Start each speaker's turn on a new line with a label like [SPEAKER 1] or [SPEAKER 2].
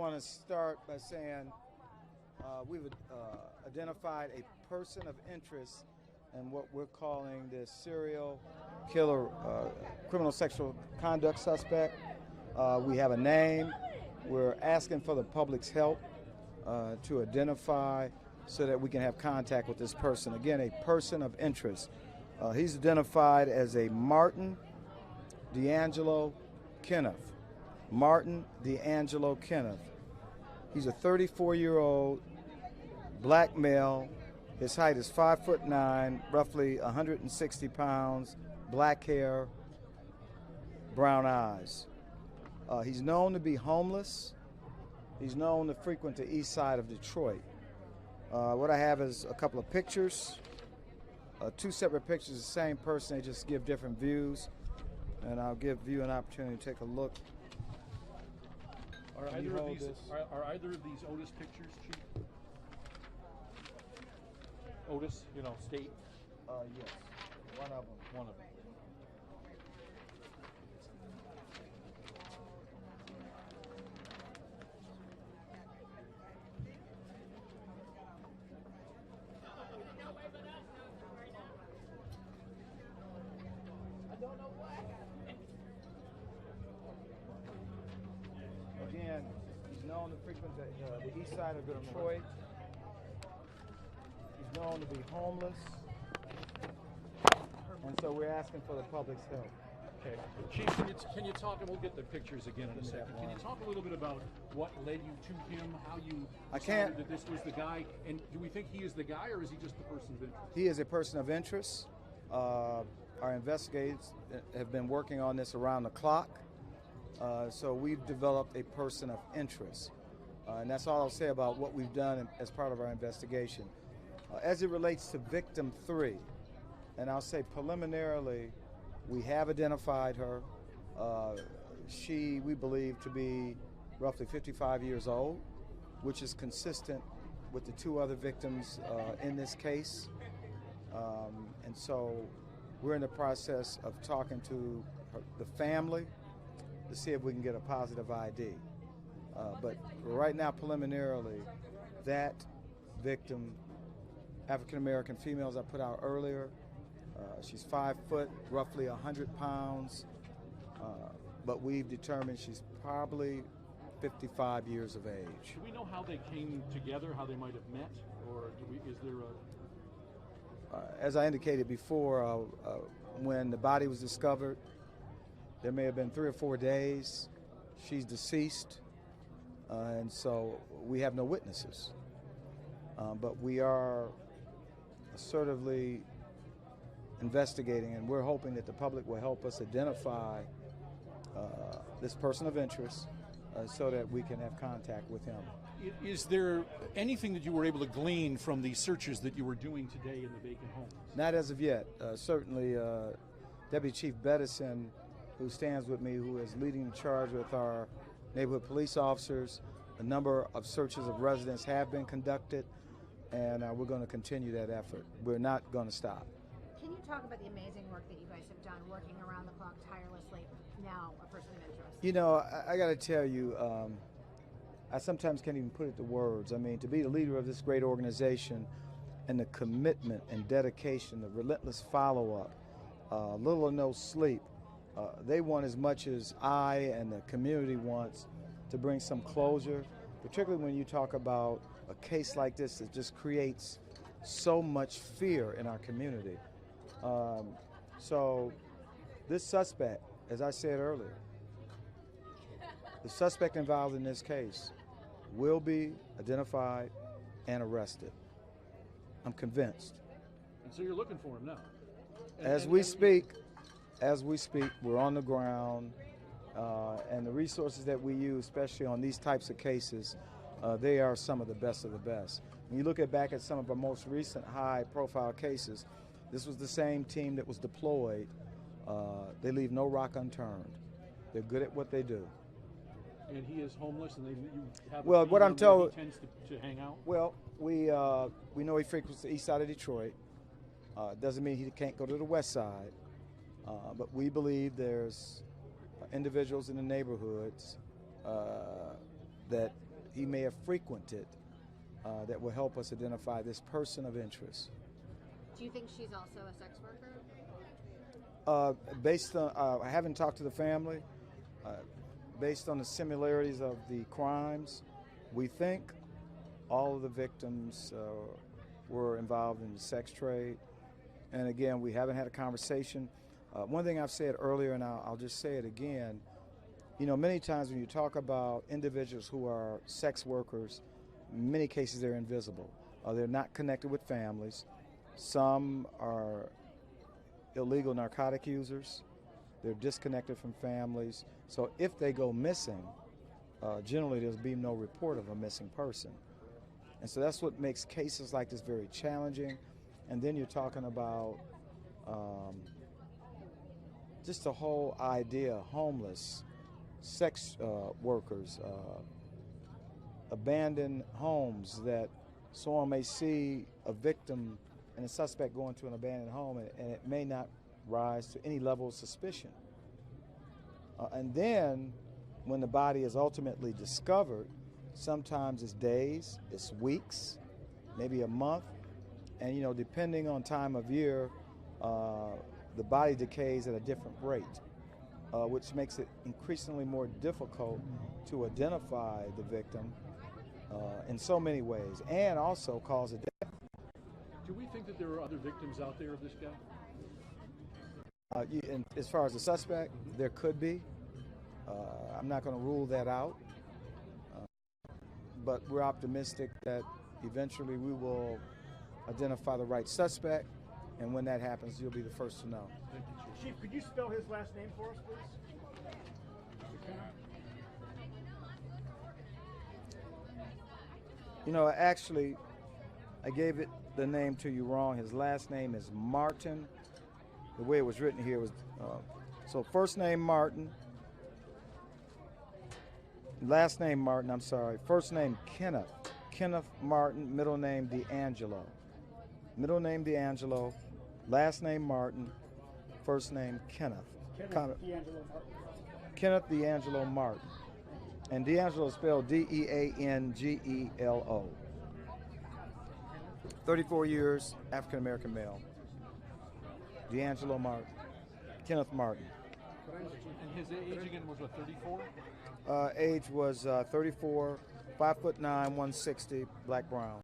[SPEAKER 1] want to start by saying we've identified a person of interest in what we're calling the serial killer, criminal sexual conduct suspect. We have a name. We're asking for the public's help to identify so that we can have contact with this person. Again, a person of interest. He's identified as a Martin D'Angelo Kenneth. Martin D'Angelo Kenneth. He's a 34-year-old black male. His height is 5'9", roughly 160 pounds, black hair, brown eyes. He's known to be homeless. He's known to frequent the east side of Detroit. What I have is a couple of pictures, two separate pictures of the same person. They just give different views, and I'll give you an opportunity to take a look.
[SPEAKER 2] Are either of these Otis pictures, Chief? Otis, state?
[SPEAKER 1] Yes, one of them.
[SPEAKER 2] One of them.
[SPEAKER 1] Again, he's known to frequent the east side of Detroit. He's known to be homeless. And so we're asking for the public's help.
[SPEAKER 2] Okay. Chief, can you talk, and we'll get the pictures again in a second. Can you talk a little bit about what led you to him, how you decided that this was the guy, and do we think he is the guy, or is he just the person of interest?
[SPEAKER 1] He is a person of interest. Our investigators have been working on this around the clock. So we've developed a person of interest. And that's all I'll say about what we've done as part of our investigation. As it relates to victim 3, and I'll say preliminarily, we have identified her. She, we believe, to be roughly 55 years old, which is consistent with the 2 other victims in this case. And so we're in the process of talking to the family to see if we can get a positive ID. But right now, preliminarily, that victim, African-American female, as I put out earlier, she's 5 foot, roughly 100 pounds, but we've determined she's probably 55 years of age.
[SPEAKER 2] Do we know how they came together, how they might have met, or is there a...
[SPEAKER 1] As I indicated before, when the body was discovered, there may have been 3 or 4 days. She's deceased, and so we have no witnesses. But we are assertively investigating, and we're hoping that the public will help us identify this person of interest so that we can have contact with him.
[SPEAKER 2] Is there anything that you were able to glean from the searches that you were doing today in the vacant homes?
[SPEAKER 1] Not as of yet. Certainly, Deputy Chief Beddison, who stands with me, who is leading the charge with our neighborhood police officers, a number of searches of residents have been conducted, and we're going to continue that effort. We're not going to stop.
[SPEAKER 3] Can you talk about the amazing work that you guys have done, working around the clock tirelessly, now a person of interest?
[SPEAKER 1] You know, I got to tell you, I sometimes can't even put it to words. I mean, to be the leader of this great organization and the commitment and dedication, the relentless follow-up, little or no sleep, they want as much as I and the community wants to bring some closure, particularly when you talk about a case like this that just creates so much fear in our community. So this suspect, as I said earlier, the suspect involved in this case will be identified and arrested. I'm convinced.
[SPEAKER 2] And so you're looking for him now?
[SPEAKER 1] As we speak, we're on the ground, and the resources that we use, especially on these types of cases, they are some of the best of the best. When you look back at some of our most recent high-profile cases, this was the same team that was deployed. They leave no rock unturned. They're good at what they do.
[SPEAKER 2] And he is homeless, and you have
[SPEAKER 1] well, what I'm told,
[SPEAKER 2] he tends to hang out?
[SPEAKER 1] Well, we know he frequents the east side of Detroit. Doesn't mean he can't go to the west side. But we believe there's individuals in the neighborhoods that he may have frequented that will help us identify this person of interest.
[SPEAKER 3] Do you think she's also a sex worker?
[SPEAKER 1] Based on, I haven't talked to the family. Based on the similarities of the crimes, we think all of the victims were involved in the sex trade. And again, we haven't had a conversation. One thing I've said earlier, and I'll just say it again, you know, many times when you talk about individuals who are sex workers, in many cases they're invisible. They're not connected with families. Some are illegal narcotic users. They're disconnected from families. So if they go missing, generally there'll be no report of a missing person. And so that's what makes cases like this very challenging. And then you're talking about just the whole idea, homeless, sex workers, abandoned homes, that someone may see a victim and a suspect going to an abandoned home, and it may not rise to any level of suspicion. And then when the body is ultimately discovered, sometimes it's days, it's weeks, maybe a month, and you know, depending on time of year, the body decays at a different rate, which makes it increasingly more difficult to identify the victim in so many ways, and also cause a death.
[SPEAKER 2] Do we think that there are other victims out there of this guy?
[SPEAKER 1] And as far as the suspect, there could be. I'm not going to rule that out, but we're optimistic that eventually we will identify the right suspect, and when that happens, you'll be the first to know.
[SPEAKER 2] Thank you, Chief.
[SPEAKER 4] Chief, could you spell his last name for us, please?
[SPEAKER 1] You know, actually, I gave it the name to you wrong. His last name is Martin. The way it was written here was, so first name Martin, last name Martin, I'm sorry, first name Kenneth Martin, middle name D'Angelo. Middle name D'Angelo, last name Martin, first name Kenneth. Kenneth D'Angelo Martin. And D'Angelo is spelled D-E-A-N-G-E-L-O. 34 years, African American male. D'Angelo Martin. Kenneth Martin.
[SPEAKER 2] And his age again was what, 34?
[SPEAKER 1] Age was 34, 5'9", 160, black brown.